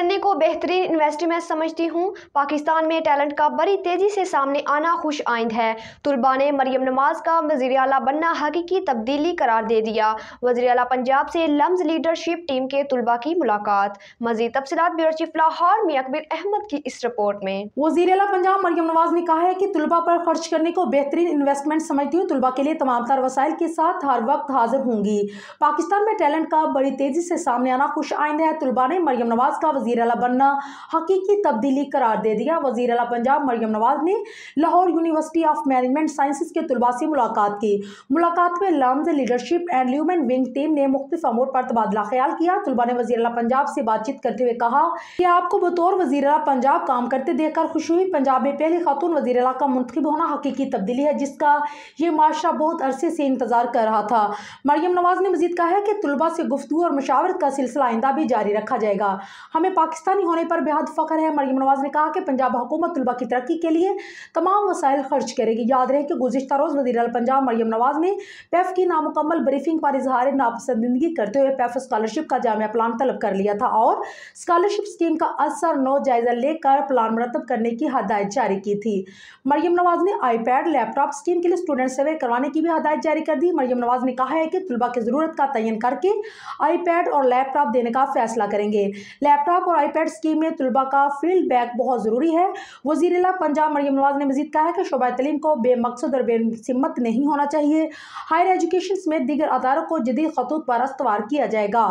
करने को बेहतरीन इन्वेस्टमेंट समझती हूँ। पाकिस्तान में टैलेंट का बड़ी तेजी से सामने आना खुश आइंद है। तुलबा ने मरियम नवाज का वज़ीर आला बनना हकीकी तब्दीली करार दे दिया। वज़ीर आला पंजाब से लम्स लीडरशिप टीम के तुलबा की मुलाकात। मजीद तफसीलात ब्यूरो चीफ लाहौर में अकबर अहमद की इस रिपोर्ट में। वज़ीर आला पंजाब मरियम नवाज ने कहा है कि तुलबा पर खर्च करने को बेहतरीन इन्वेस्टमेंट समझती हूँ। तुलबा के लिए तमाम तर वसाइल के साथ हर वक्त हाजिर होंगी। पाकिस्तान में टैलेंट का बड़ी तेजी से सामने आना खुश आइंद है। तुलबा ने मरियम नवाज का वज़ीर आला बनना हकीकी तब्दीली करार दे दिया। वज़ीर आला पंजाब मरियम नवाज ने Lahore university of management sciences के तुलबा से मुलाकात की। मुलाकात में LUMS leadership and lumen wing team ने मुख्तलिफ अमूर पर तबादला ख्याल किया। तुलबा ने वज़ीर आला पंजाब से बातचीत करते हुए कहा कि आपको बतौर वज़ीर आला पंजाब काम करते देखकर खुशी हुई। पंजाब में पहली खातून वज़ीर आला का मुंतखब होना हकीकी तब्दीली है, जिसका ये माशरा बहुत अरसे से इंतजार कर रहा था। मरियम नवाज ने मजीद कहा है कि तुलबा से गुफ्तगू और मशावरत का सिलसिला आइंदा भी जारी रखा जाएगा। हमें पाकिस्तानी होने पर बेहद फख्र है। मरियम नवाज ने कहा कि पंजाब हुकूमत तुलबा की तरक्की के लिए तमाम वसाइल खर्च करेगी। याद रहे कि गुज़िश्ता रोज़ वज़ीर आला पंजाब मरियम नवाज ने पैफ की नामुकम्मल ब्रीफिंग पर इजहार नापसंदीदगी करते हुए पैफ स्कॉलरशिप का जामिया प्लान तलब कर लिया था और स्कॉलरशिप स्कीम का असर नो जायजा लेकर प्लान मुरतब करने की हदायत जारी की थी। मरियम नवाज ने आईपैड लैपटॉप स्कीम के लिए स्टूडेंट सर्वे करवाने की भी हदायत जारी कर दी। मरियम नवाज ने कहा है कि तुलबा की जरूरत का तयन करके आईपैड और लैपटॉप देने का फैसला करेंगे। लैपटॉप और आईपैड स्कीम में तुलबा का फीडबैक बहुत जरूरी है। वज़ीर आला पंजाब मरियम नवाज ने मजीद कहा है कि शोबा तलीम को बेमकसद और बेसिम्मत नहीं होना चाहिए। हायर एजुकेशन समेत दीगर अदारों को जदीद खतूत पर अस्तवार किया जाएगा।